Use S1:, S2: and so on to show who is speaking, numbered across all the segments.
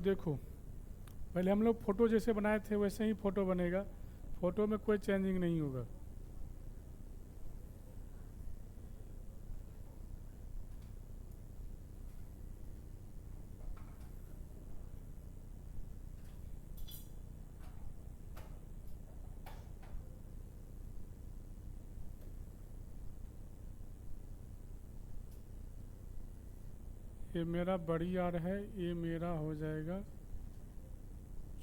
S1: देखो, पहले हम लोग फ़ोटो जैसे बनाए थे वैसे ही फ़ोटो बनेगा, फ़ोटो में कोई चेंजिंग नहीं होगा। ये मेरा बड़ी आर है, ये मेरा हो जाएगा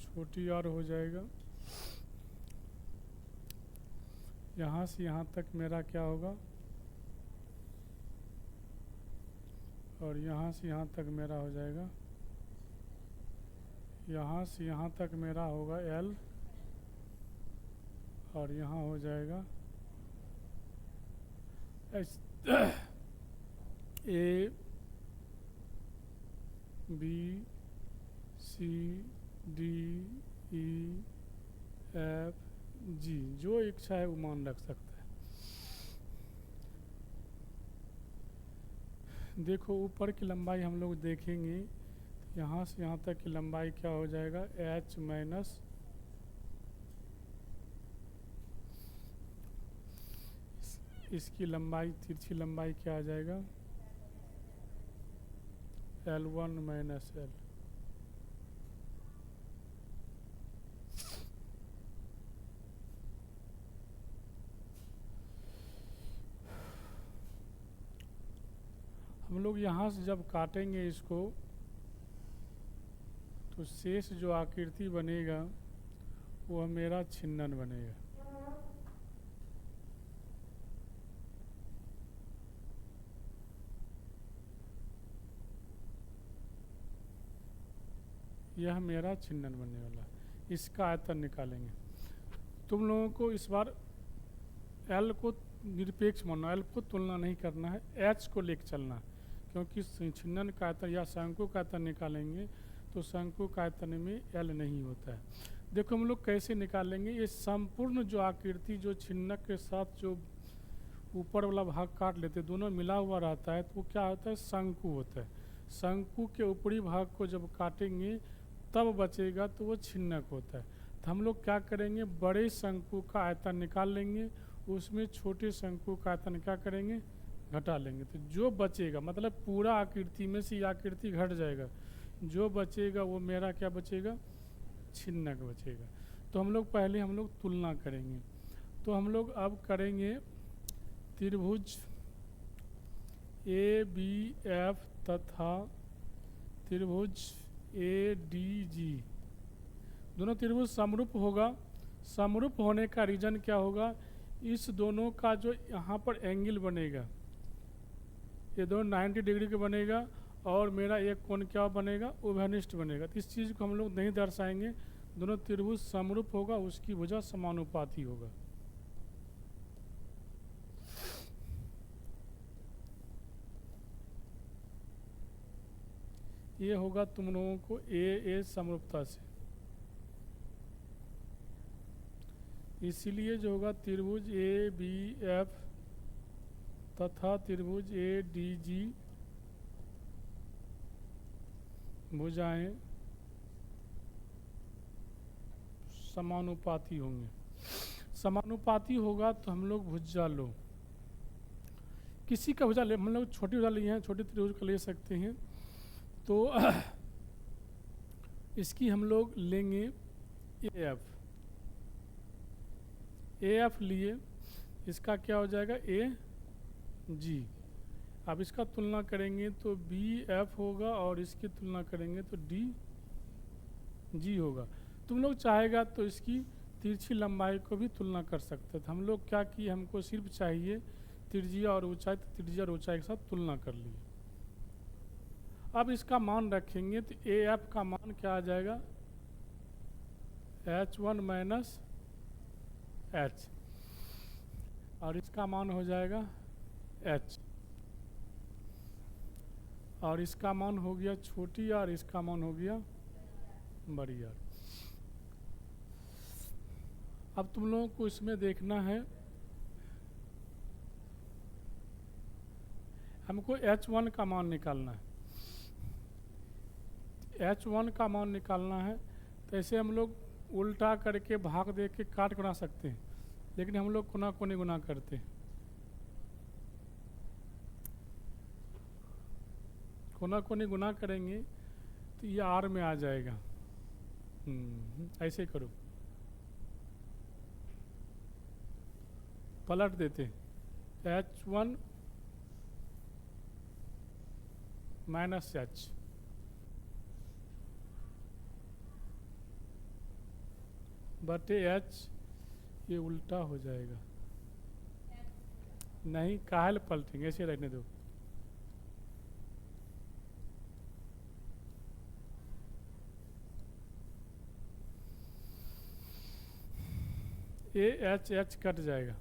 S1: छोटी आर हो जाएगा। यहाँ से यहाँ तक मेरा क्या होगा, और यहाँ से यहाँ तक मेरा हो जाएगा, यहाँ से यहाँ तक मेरा होगा एल, और यहाँ हो जाएगा A B C D E F G, जो इच्छा है वो मान रख सकता है। देखो ऊपर की लंबाई हम लोग देखेंगे, यहाँ से यहाँ तक की लंबाई क्या हो जाएगा, h माइनस इसकी लंबाई, तिरछी लंबाई क्या आ जाएगा, L1 माइनस एल। हम लोग यहाँ से जब काटेंगे इसको तो शेष जो आकृति बनेगा वो मेरा छिन्नन बनेगा। यह मेरा छिन्नन बनने वाला, इसका आयतन निकालेंगे। तुम लोगों को इस बार एल को निरपेक्ष मानना, एल को तुलना नहीं करना है, एच को लेकर चलना, क्योंकि छिन्नन का आयतन या शंकु का आयतन निकालेंगे तो शंकु का आयतन में एल नहीं होता है। देखो हम लोग कैसे निकालेंगे, ये संपूर्ण जो आकृति जो छिन्नक के साथ जो ऊपर वाला भाग काट लेते दोनों मिला हुआ रहता है तो वो क्या होता है, शंकु होता है। शंकु के ऊपरी भाग को जब काटेंगे तब बचेगा तो वो छिन्नक होता है। तो हम लोग क्या करेंगे, बड़े शंकु का आयतन निकाल लेंगे, उसमें छोटे शंकु का आयतन क्या करेंगे, घटा लेंगे। तो जो बचेगा मतलब पूरा आकृति में से आकृति घट जाएगा, जो बचेगा वो मेरा क्या बचेगा, छिन्नक बचेगा। तो हम लोग पहले हम लोग तुलना करेंगे। तो हम लोग अब करेंगे त्रिभुज ए बी एफ तथा त्रिभुज ए डी जी, दोनों त्रिभुज समरूप होगा। समरूप होने का रीजन क्या होगा, इस दोनों का जो यहाँ पर एंगल बनेगा ये दोनों 90 डिग्री का बनेगा, और मेरा एक कोण क्या बनेगा, उभयनिष्ठ बनेगा। तो इस चीज़ को हम लोग नहीं दर्शाएंगे, दोनों त्रिभुज समरूप होगा, उसकी भुजा समानुपाती होगा। ये होगा तुम लोगों को ए समरूपता से, इसीलिए जो होगा त्रिभुज ए बी एफ तथा त्रिभुज ए डी जी भुजाएं समानुपाती होंगे। समानुपाती होगा तो हम लोग भुजा लो, किसी का भुजा ले, हम लोग छोटी भुजा लिए हैं, छोटी त्रिभुज का ले सकते हैं। तो इसकी हम लोग लेंगे ए एफ लिए, इसका क्या हो जाएगा, ए जी। अब इसका तुलना करेंगे तो बी एफ होगा, और इसकी तुलना करेंगे तो डी जी होगा। तुम लोग चाहेगा तो इसकी तिरछी लंबाई को भी तुलना कर सकते थे। हम लोग क्या किए, हमको सिर्फ चाहिए त्रिज्या और ऊंचाई, तो त्रिज्या और ऊंचाई के साथ तुलना कर लिए। अब इसका मान रखेंगे तो ए एफ का मान क्या आ जाएगा, H1 माइनस एच, और इसका मान हो जाएगा H, और इसका मान हो गया छोटी आर, इसका मान हो गया बड़ी आर। अब तुम लोगों को इसमें देखना है, हमको H1 का मान निकालना है। H1 का मान निकालना है तो ऐसे हम लोग उल्टा करके भाग दे के काट बना सकते हैं, लेकिन हम लोग कोना कोनी गुना करते हैं। कोना कोनी गुना करेंगे तो ये R में आ जाएगा। ऐसे करो, पलट देते H1 माइनस H बटे H, ये उल्टा हो जाएगा। नहीं, काहे पलटेंगे, ऐसे रहने दो। ये H कट जाएगा।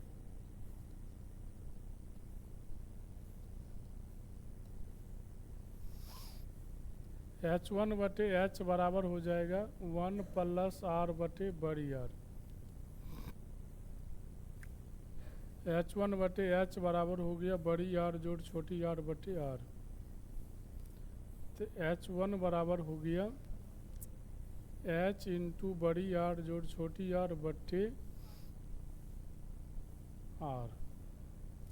S1: H1 बटे H बराबर हो जाएगा 1 प्लस R बटे बड़ी R। H1 बटे H बराबर हो गया बड़ी R जोड़ छोटी R बटे R। तो H1 बराबर हो गया H इंटू बड़ी R जोड़ छोटी R बटे R।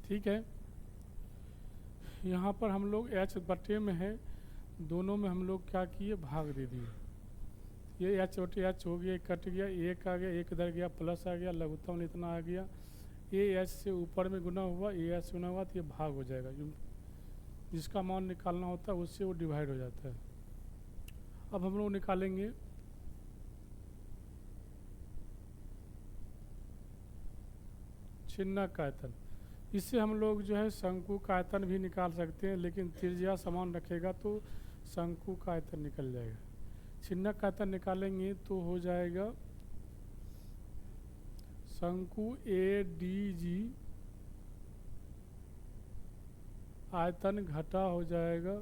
S1: ठीक है, यहाँ पर हम लोग H बटे में है, दोनों में हम लोग क्या किए, भाग दे दिए। ये H बटे H हो गया, कट गया, एक आ गया, एक इधर गया, प्लस आ गया, लघुत्तम इतना आ गया। ये H से ऊपर में गुना हुआ, ये H से गुना हुआ तो ये भाग हो जाएगा। जिसका मान निकालना होता है उससे वो डिवाइड हो जाता है। अब हम लोग निकालेंगे छिन्नक का आयतन। इससे हम लोग जो है शंकु का आयतन भी निकाल सकते हैं, लेकिन त्रिज्या समान रखेगा तो शंकु का आयतन निकल जाएगा। छिन्नक का आयतन निकालेंगे तो हो जाएगा शंकु ADG आयतन घटा हो जाएगा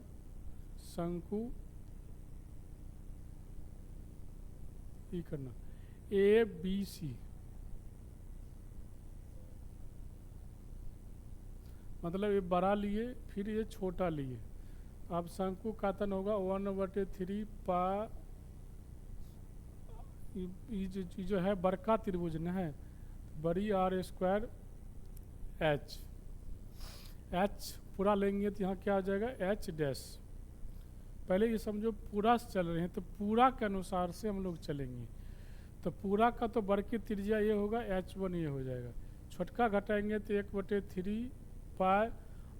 S1: शंकु ये करना ABC। मतलब ये बड़ा लिए फिर ये छोटा लिए। अब शंकु का आयतन होगा 1/3 पा, ये जो है बड़का त्रिभुज न है, बड़ी R² H पूरा लेंगे तो यहाँ क्या आ जाएगा H डैश। पहले ये समझो पूरा चल रहे हैं तो पूरा के अनुसार से हम लोग चलेंगे। तो पूरा का तो बड़की त्रिज्या ये होगा H1, ये हो जाएगा। छोटका घटाएंगे तो 1/3 पाई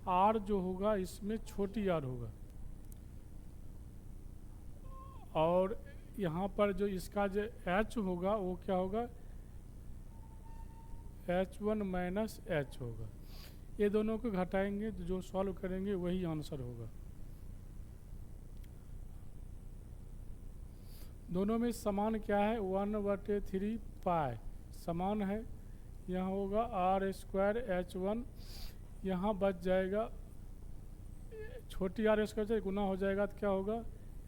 S1: R जो होगा इसमें छोटी R होगा। और यहाँ पर जो इसका जो H होगा वो क्या होगा, H1 माइनस H होगा। ये दोनों को घटाएंगे तो जो सॉल्व करेंगे वही आंसर होगा। दोनों में समान क्या है, 1/3 पाई समान है। यहाँ होगा R² H1, यहाँ बच जाएगा छोटी R² से गुना हो जाएगा तो क्या होगा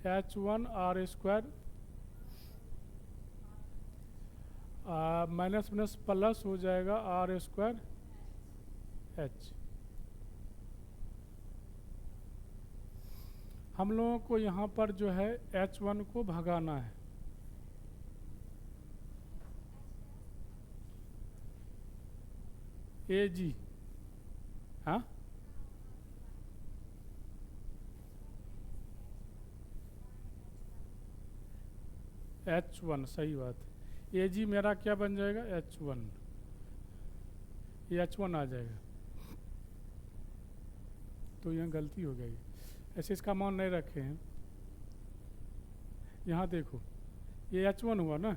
S1: H1 R², minus minus plus हो जाएगा R² H। हम लोगों को यहाँ पर जो है H1 को भगाना है। AG, हाँ H1 सही बात है। AG मेरा क्या बन जाएगा H1, ये H1 आ जाएगा। तो यहाँ गलती हो गई, ऐसे इसका मान नहीं रखे हैं। यहाँ देखो ये H1 हुआ ना,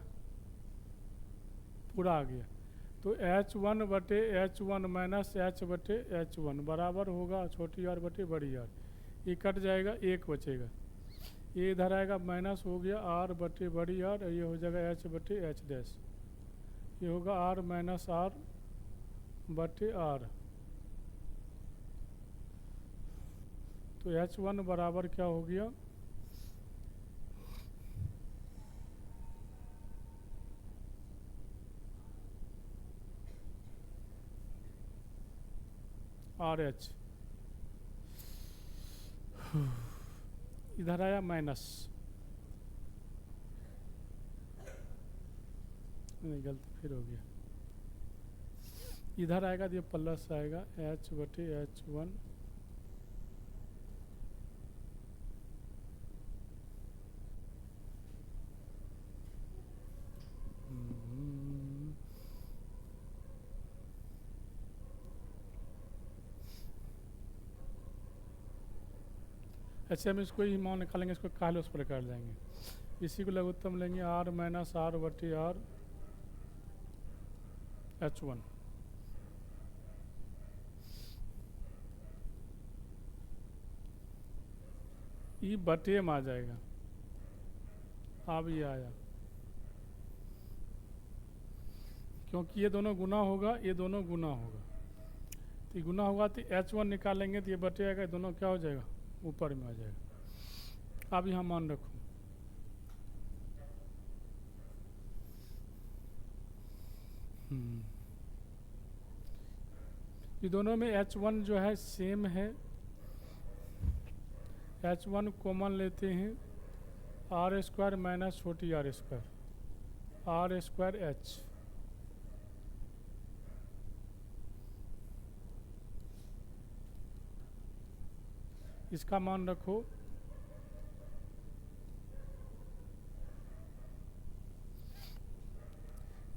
S1: पूरा आ गया। तो H1 बटे H1 माइनस H बटे H1 बराबर होगा छोटी R बटे बड़ी R। ये कट जाएगा, एक बचेगा, ये इधर आएगा, माइनस हो गया R बटे बड़ी R, ये हो जाएगा H बटे H डैश। ये होगा R माइनस R बटे R। तो H1 बराबर क्या हो गया, RH, इधर आया माइनस, नहीं, गलती फिर हो गया। इधर आएगा तो ये प्लस आएगा H/H1 ऐसे हम इसको ही मान निकालेंगे, इसको काले उस पर काट जाएंगे। इसी को लघुत्तम लेंगे R-R/H1। ई बटे में आ जाएगा। अब ये आया, क्योंकि ये दोनों गुना होगा, ये दोनों गुना होगा, तो ये गुना होगा तो H1 निकालेंगे तो ये बटे आएगा, दोनों क्या हो जाएगा, ऊपर में आ जाएगा। अब यहाँ मान रखो, ये दोनों में H1 जो है सेम है। H1 कॉमन लेते हैं, R² माइनस छोटी R², R²H। इसका मान रखो,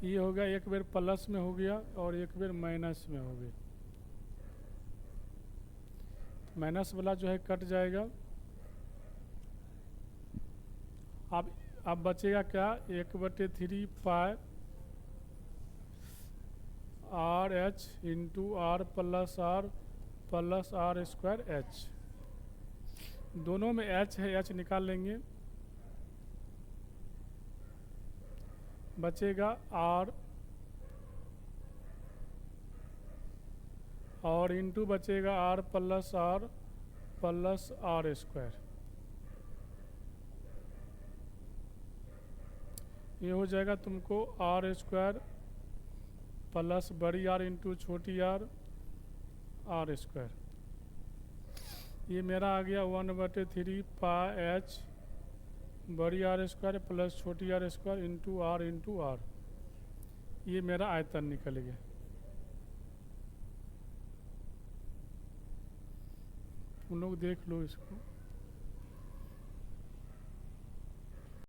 S1: ये हो गया, एक बार प्लस में हो गया और एक बार माइनस में हो गया। माइनस वाला जो है कट जाएगा। अब बचेगा क्या, 1/3 पाई RH into R plus R²H। दोनों में H है, H निकाल लेंगे, बचेगा R और इंटू बचेगा R प्लस R²। ये हो जाएगा तुमको R² प्लस बड़ी R इंटू छोटी R²। ये मेरा आ गया 1/3 पाई H बड़ी R² प्लस छोटी R² इंटू R। ये मेरा आयतन निकल गया। तुम लोग देख लो इसको।